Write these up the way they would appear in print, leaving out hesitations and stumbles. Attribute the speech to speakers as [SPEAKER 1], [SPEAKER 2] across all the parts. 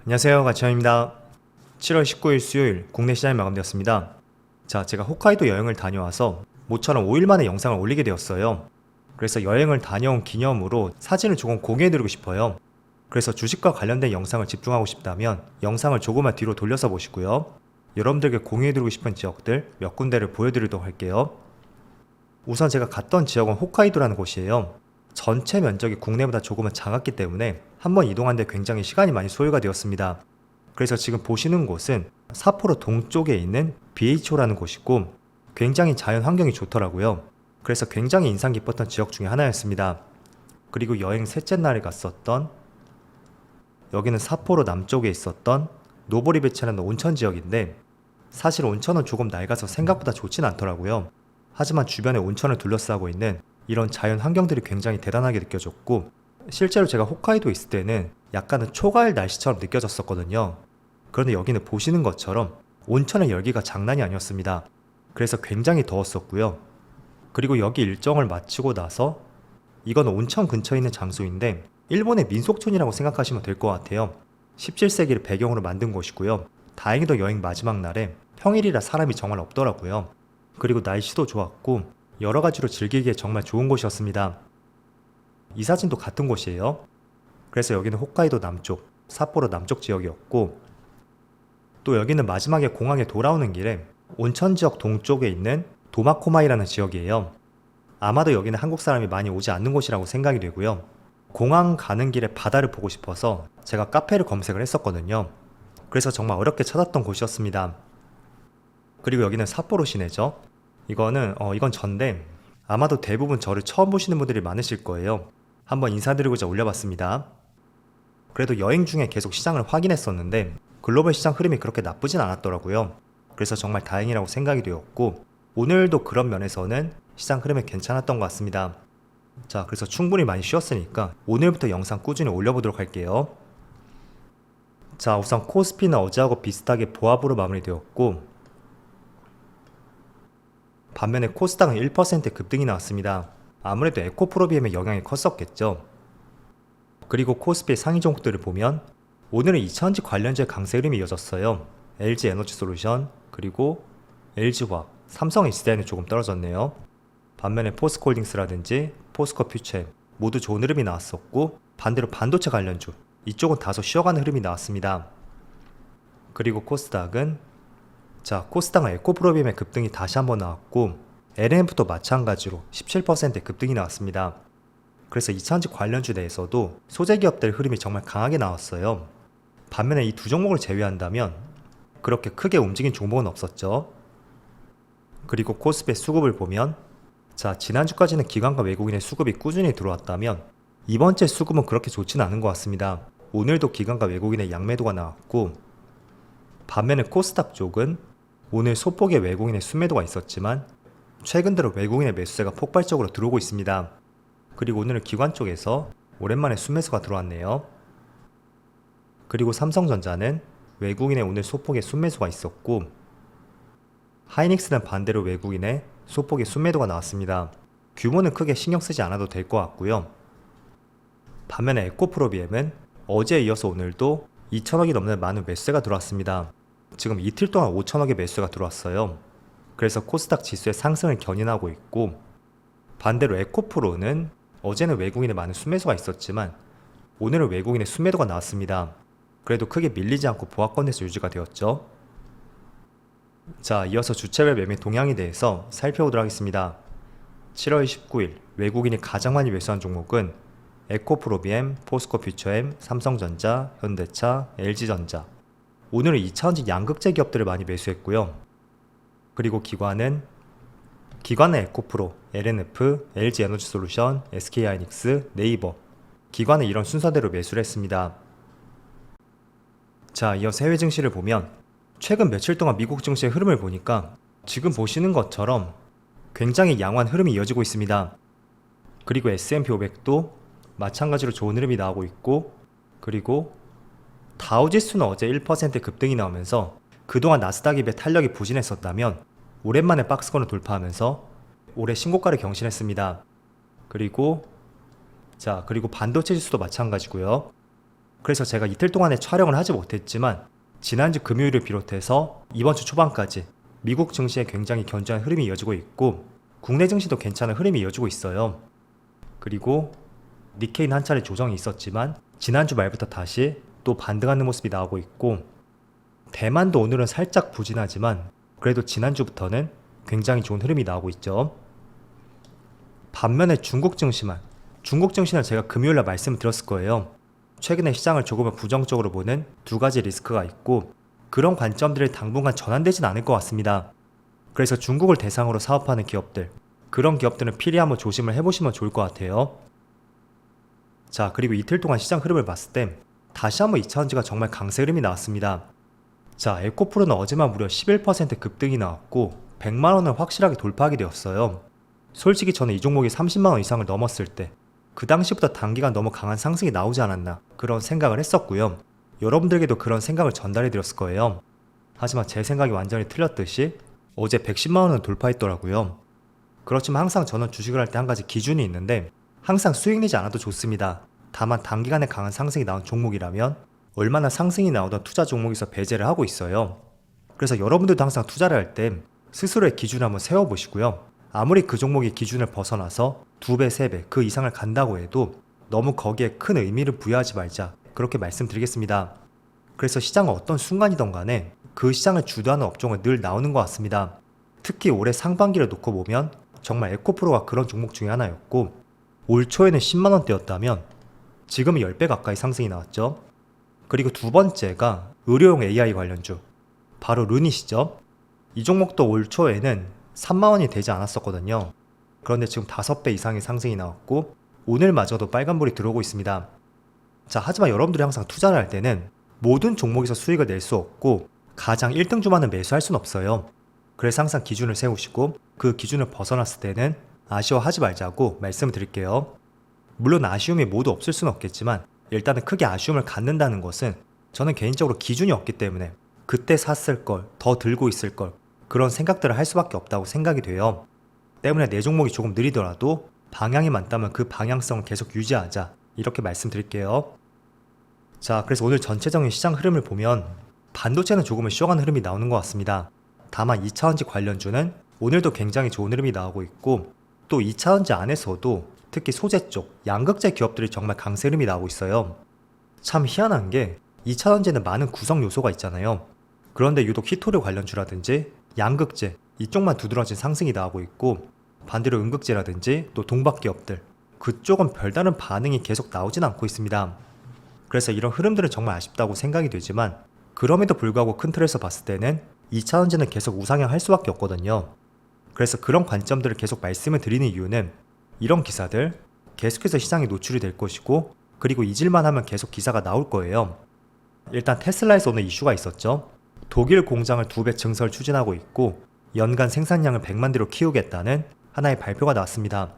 [SPEAKER 1] 안녕하세요, 가치현입니다. 7월 19일 수요일 국내 시장이 마감되었습니다. 자, 제가 홋카이도 여행을 다녀와서 모처럼 5일 만에 영상을 올리게 되었어요. 그래서 여행을 다녀온 기념으로 사진을 조금 공유해드리고 싶어요. 그래서 주식과 관련된 영상을 집중하고 싶다면 영상을 조금만 뒤로 돌려서 보시고요. 여러분들께 공유해드리고 싶은 지역들 몇 군데를 보여드리도록 할게요. 우선 제가 갔던 지역은 홋카이도라는 곳이에요. 전체 면적이 국내보다 조금은 작았기 때문에 한번 이동하는데 굉장히 시간이 많이 소요가 되었습니다. 그래서 지금 보시는 곳은 삿포로 동쪽에 있는 BHO라는 곳이고 굉장히 자연 환경이 좋더라고요. 그래서 굉장히 인상 깊었던 지역 중에 하나였습니다. 그리고 여행 셋째 날에 갔었던 여기는 삿포로 남쪽에 있었던 노보리베치라는 온천 지역인데 사실 온천은 조금 낡아서 생각보다 좋진 않더라고요. 하지만 주변에 온천을 둘러싸고 있는 이런 자연 환경들이 굉장히 대단하게 느껴졌고 실제로 제가 홋카이도에 있을 때는 약간은 초가을 날씨처럼 느껴졌었거든요. 그런데 여기는 보시는 것처럼 온천의 열기가 장난이 아니었습니다. 그래서 굉장히 더웠었고요. 그리고 여기 일정을 마치고 나서 이건 온천 근처에 있는 장소인데 일본의 민속촌이라고 생각하시면 될 것 같아요. 17세기를 배경으로 만든 곳이고요. 다행히도 여행 마지막 날에 평일이라 사람이 정말 없더라고요. 그리고 날씨도 좋았고 여러 가지로 즐기기에 정말 좋은 곳이었습니다. 이 사진도 같은 곳이에요. 그래서 여기는 홋카이도 남쪽, 삿포로 남쪽 지역이었고 또 여기는 마지막에 공항에 돌아오는 길에 온천 지역 동쪽에 있는 도마코마이라는 지역이에요. 아마도 여기는 한국 사람이 많이 오지 않는 곳이라고 생각이 되고요. 공항 가는 길에 바다를 보고 싶어서 제가 카페를 검색을 했었거든요. 그래서 정말 어렵게 찾았던 곳이었습니다. 그리고 여기는 삿포로 시내죠. 이건 전데 아마도 대부분 저를 처음 보시는 분들이 많으실 거예요. 한번 인사드리고자 올려봤습니다. 그래도 여행 중에 계속 시장을 확인했었는데 글로벌 시장 흐름이 그렇게 나쁘진 않았더라고요. 그래서 정말 다행이라고 생각이 되었고 오늘도 그런 면에서는 시장 흐름이 괜찮았던 것 같습니다. 자, 그래서 충분히 많이 쉬었으니까 오늘부터 영상 꾸준히 올려보도록 할게요. 자, 우선 코스피는 어제하고 비슷하게 보합으로 마무리되었고 반면에 코스닥은 1% 급등이 나왔습니다. 아무래도 에코프로비엠의 영향이 컸었겠죠. 그리고 코스피의 상위 종목들을 보면 오늘은 2차전지 관련주의 강세 흐름이 이어졌어요. LG에너지솔루션, 그리고 LG화학, 삼성 SDI는 조금 떨어졌네요. 반면에 포스코홀딩스라든지 포스코퓨처엠 모두 좋은 흐름이 나왔었고 반대로 반도체 관련주 이쪽은 다소 쉬어가는 흐름이 나왔습니다. 그리고 코스닥은 에코프로비엠의 급등이 다시 한번 나왔고 LNF도 마찬가지로 17% 급등이 나왔습니다. 그래서 2차전지 관련주 내에서도 소재 기업들 흐름이 정말 강하게 나왔어요. 반면에 이 두 종목을 제외한다면 그렇게 크게 움직인 종목은 없었죠. 그리고 코스피의 수급을 보면 지난주까지는 기관과 외국인의 수급이 꾸준히 들어왔다면 이번 주의 수급은 그렇게 좋지는 않은 것 같습니다. 오늘도 기관과 외국인의 양매도가 나왔고 반면에 코스닥 쪽은 오늘 소폭의 외국인의 순매도가 있었지만 최근 들어 외국인의 매수세가 폭발적으로 들어오고 있습니다. 그리고 오늘은 기관 쪽에서 오랜만에 순매수가 들어왔네요. 그리고 삼성전자는 외국인의 오늘 소폭의 순매수가 있었고 하이닉스는 반대로 외국인의 소폭의 순매도가 나왔습니다. 규모는 크게 신경 쓰지 않아도 될 것 같고요. 반면에 에코프로비엠은 어제에 이어서 오늘도 2천억이 넘는 많은 매수세가 들어왔습니다. 지금 이틀 동안 5천억의 매수가 들어왔어요. 그래서 코스닥 지수의 상승을 견인하고 있고 반대로 에코프로는 어제는 외국인의 많은 순매수가 있었지만 오늘은 외국인의 순매도가 나왔습니다. 그래도 크게 밀리지 않고 보합권에서 유지가 되었죠. 자, 이어서 주체별 매매 동향에 대해서 살펴보도록 하겠습니다. 7월 19일 외국인이 가장 많이 매수한 종목은 에코프로비엠, 포스코퓨처엠, 삼성전자, 현대차, LG전자. 오늘은 2차전지 양극재 기업들을 많이 매수했고요. 그리고 기관은 에코프로, LNF, LG에너지솔루션, SK하이닉스, 네이버. 기관은 이런 순서대로 매수를 했습니다. 자, 이어서 해외 증시를 보면 최근 며칠 동안 미국 증시의 흐름을 보니까 지금 보시는 것처럼 굉장히 양호한 흐름이 이어지고 있습니다. 그리고 S&P 500도 마찬가지로 좋은 흐름이 나오고 있고 그리고 다우지수는 어제 1% 급등이 나오면서 그동안 나스닥 200 탄력이 부진했었다면 오랜만에 박스권을 돌파하면서 올해 신고가를 경신했습니다. 그리고 반도체 지수도 마찬가지고요. 그래서 제가 이틀 동안에 촬영을 하지 못했지만 지난주 금요일을 비롯해서 이번 주 초반까지 미국 증시에 굉장히 견조한 흐름이 이어지고 있고 국내 증시도 괜찮은 흐름이 이어지고 있어요. 그리고 니케이는 한 차례 조정이 있었지만 지난주 말부터 다시 또 반등하는 모습이 나오고 있고 대만도 오늘은 살짝 부진하지만 그래도 지난주부터는 굉장히 좋은 흐름이 나오고 있죠. 반면에 중국 증시는 제가 금요일날 말씀을 드렸을 거예요. 최근에 시장을 조금은 부정적으로 보는 두 가지 리스크가 있고 그런 관점들이 당분간 전환되진 않을 것 같습니다. 그래서 중국을 대상으로 사업하는 기업들, 그런 기업들은 필히 한번 조심을 해보시면 좋을 것 같아요. 자, 그리고 이틀 동안 시장 흐름을 봤을 때 다시 한번 2차전지가 정말 강세 흐름이 나왔습니다. 자, 에코프로는 어제만 무려 11% 급등이 나왔고 100만원을 확실하게 돌파하게 되었어요. 솔직히 저는 이 종목이 30만원 이상을 넘었을 때 그 당시부터 단기간 너무 강한 상승이 나오지 않았나 그런 생각을 했었고요. 여러분들에게도 그런 생각을 전달해 드렸을 거예요. 하지만 제 생각이 완전히 틀렸듯이 어제 110만원을 돌파했더라고요. 그렇지만 항상 저는 주식을 할 때 한 가지 기준이 있는데 항상 수익 내지 않아도 좋습니다. 다만 단기간에 강한 상승이 나온 종목이라면 얼마나 상승이 나오던 투자 종목에서 배제를 하고 있어요. 그래서 여러분들도 항상 투자를 할 때 스스로의 기준을 한번 세워보시고요. 아무리 그 종목의 기준을 벗어나서 2배, 3배 그 이상을 간다고 해도 너무 거기에 큰 의미를 부여하지 말자 그렇게 말씀드리겠습니다. 그래서 시장은 어떤 순간이든 간에 그 시장을 주도하는 업종은 늘 나오는 것 같습니다. 특히 올해 상반기를 놓고 보면 정말 에코프로가 그런 종목 중에 하나였고 올 초에는 10만원대였다면 지금은 10배 가까이 상승이 나왔죠. 그리고 두 번째가 의료용 AI 관련주, 바로 루닛이죠. 이 종목도 올 초에는 3만원이 되지 않았었거든요. 그런데 지금 5배 이상의 상승이 나왔고 오늘마저도 빨간불이 들어오고 있습니다. 자, 하지만 여러분들이 항상 투자를 할 때는 모든 종목에서 수익을 낼 수 없고 가장 1등주만은 매수할 수는 없어요. 그래서 항상 기준을 세우시고 그 기준을 벗어났을 때는 아쉬워하지 말자고 말씀을 드릴게요. 물론 아쉬움이 모두 없을 수는 없겠지만 일단은 크게 아쉬움을 갖는다는 것은 저는 개인적으로 기준이 없기 때문에 그때 샀을 걸, 더 들고 있을 걸 그런 생각들을 할 수밖에 없다고 생각이 돼요. 때문에 내 종목이 조금 느리더라도 방향이 맞다면 그 방향성을 계속 유지하자 이렇게 말씀드릴게요. 자, 그래서 오늘 전체적인 시장 흐름을 보면 반도체는 조금은 쉬어가는 흐름이 나오는 것 같습니다. 다만 2차전지 관련주는 오늘도 굉장히 좋은 흐름이 나오고 있고 또 2차전지 안에서도 특히 소재 쪽, 양극재 기업들이 정말 강세 흐름이 나오고 있어요. 참 희한한 게 2차전지는 많은 구성 요소가 있잖아요. 그런데 유독 히토류 관련주라든지 양극재 이쪽만 두드러진 상승이 나오고 있고 반대로 음극재라든지 또 동박 기업들 그쪽은 별다른 반응이 계속 나오진 않고 있습니다. 그래서 이런 흐름들은 정말 아쉽다고 생각이 되지만 그럼에도 불구하고 큰 틀에서 봤을 때는 2차전지는 계속 우상향할 수밖에 없거든요. 그래서 그런 관점들을 계속 말씀을 드리는 이유는 이런 기사들 계속해서 시장에 노출이 될 것이고 그리고 잊을만 하면 계속 기사가 나올 거예요. 일단 테슬라에서 오늘 이슈가 있었죠. 독일 공장을 2배 증설 추진하고 있고 연간 생산량을 100만 대로 키우겠다는 하나의 발표가 나왔습니다.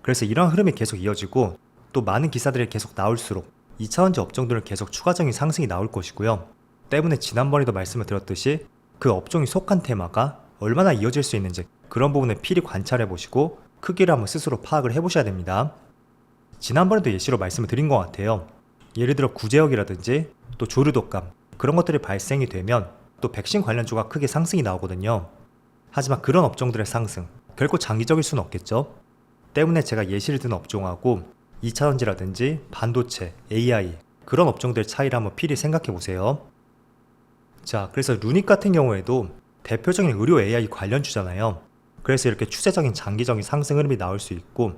[SPEAKER 1] 그래서 이런 흐름이 계속 이어지고 또 많은 기사들이 계속 나올수록 2차전지 업종들은 계속 추가적인 상승이 나올 것이고요. 때문에 지난번에도 말씀을 드렸듯이 그 업종이 속한 테마가 얼마나 이어질 수 있는지 그런 부분을 필히 관찰해 보시고 크기를 한번 스스로 파악을 해보셔야 됩니다. 지난번에도 예시로 말씀을 드린 것 같아요. 예를 들어 구제역이라든지 또 조류 독감 그런 것들이 발생이 되면 또 백신 관련주가 크게 상승이 나오거든요. 하지만 그런 업종들의 상승 결코 장기적일 수는 없겠죠. 때문에 제가 예시를 든 업종하고 2차전지라든지 반도체, AI 그런 업종들의 차이를 한번 필히 생각해 보세요. 자, 그래서 루닛 같은 경우에도 대표적인 의료 AI 관련주잖아요. 그래서 이렇게 추세적인 장기적인 상승 흐름이 나올 수 있고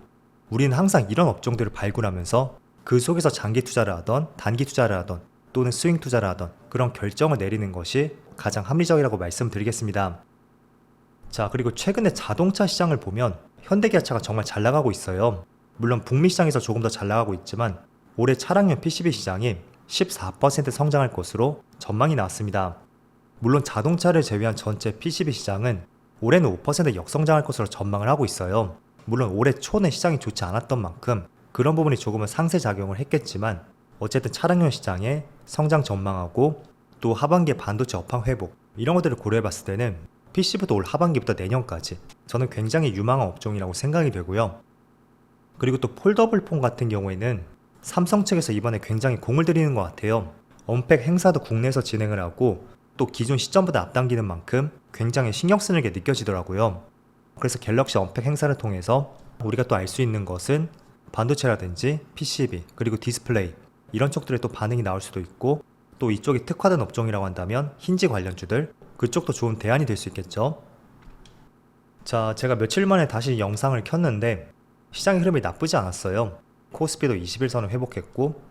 [SPEAKER 1] 우리는 항상 이런 업종들을 발굴하면서 그 속에서 장기 투자를 하던 단기 투자를 하던 또는 스윙 투자를 하던 그런 결정을 내리는 것이 가장 합리적이라고 말씀드리겠습니다. 자, 그리고 최근에 자동차 시장을 보면 현대기아차가 정말 잘 나가고 있어요. 물론 북미 시장에서 조금 더 잘 나가고 있지만 올해 차량용 PCB 시장이 14% 성장할 것으로 전망이 나왔습니다. 물론 자동차를 제외한 전체 PCB 시장은 올해는 5% 역성장할 것으로 전망을 하고 있어요. 물론 올해 초는 시장이 좋지 않았던 만큼 그런 부분이 조금은 상쇄작용을 했겠지만 어쨌든 차량용 시장의 성장 전망하고 또 하반기에 반도체 업황 회복 이런 것들을 고려해봤을 때는 PC부터 올 하반기부터 내년까지 저는 굉장히 유망한 업종이라고 생각이 되고요. 그리고 또 폴더블 폰 같은 경우에는 삼성 측에서 이번에 굉장히 공을 들이는 것 같아요. 언팩 행사도 국내에서 진행을 하고 또 기존 시점보다 앞당기는 만큼 굉장히 신경 쓰는 게 느껴지더라고요. 그래서 갤럭시 언팩 행사를 통해서 우리가 또 알 수 있는 것은 반도체라든지 PCB 그리고 디스플레이 이런 쪽들의 또 반응이 나올 수도 있고, 또 이쪽이 특화된 업종이라고 한다면 힌지 관련주들, 그쪽도 좋은 대안이 될 수 있겠죠. 자, 제가 며칠 만에 다시 영상을 켰는데 시장의 흐름이 나쁘지 않았어요. 코스피도 21선을 회복했고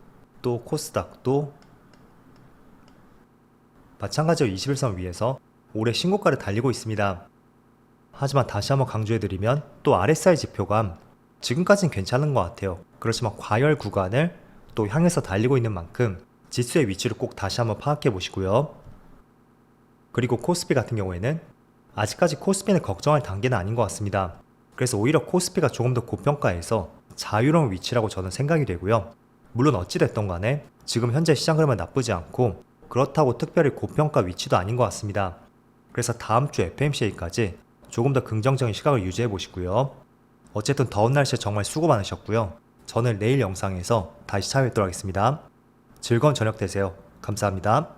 [SPEAKER 1] 또 코스닥도 마찬가지로 21선 위에서 올해 신고가를 달리고 있습니다. 하지만 다시 한번 강조해드리면 또 RSI 지표가 지금까지는 괜찮은 것 같아요. 그렇지만 과열 구간을 또 향해서 달리고 있는 만큼 지수의 위치를 꼭 다시 한번 파악해 보시고요. 그리고 코스피 같은 경우에는 아직까지 코스피는 걱정할 단계는 아닌 것 같습니다. 그래서 오히려 코스피가 조금 더 고평가해서 자유로운 위치라고 저는 생각이 되고요. 물론 어찌됐던 간에 지금 현재 시장 흐름은 나쁘지 않고 그렇다고 특별히 고평가 위치도 아닌 것 같습니다. 그래서 다음 주 FMCA까지 조금 더 긍정적인 시각을 유지해 보시고요. 어쨌든 더운 날씨에 정말 수고 많으셨고요. 저는 내일 영상에서 다시 찾아뵙도록 하겠습니다. 즐거운 저녁 되세요. 감사합니다.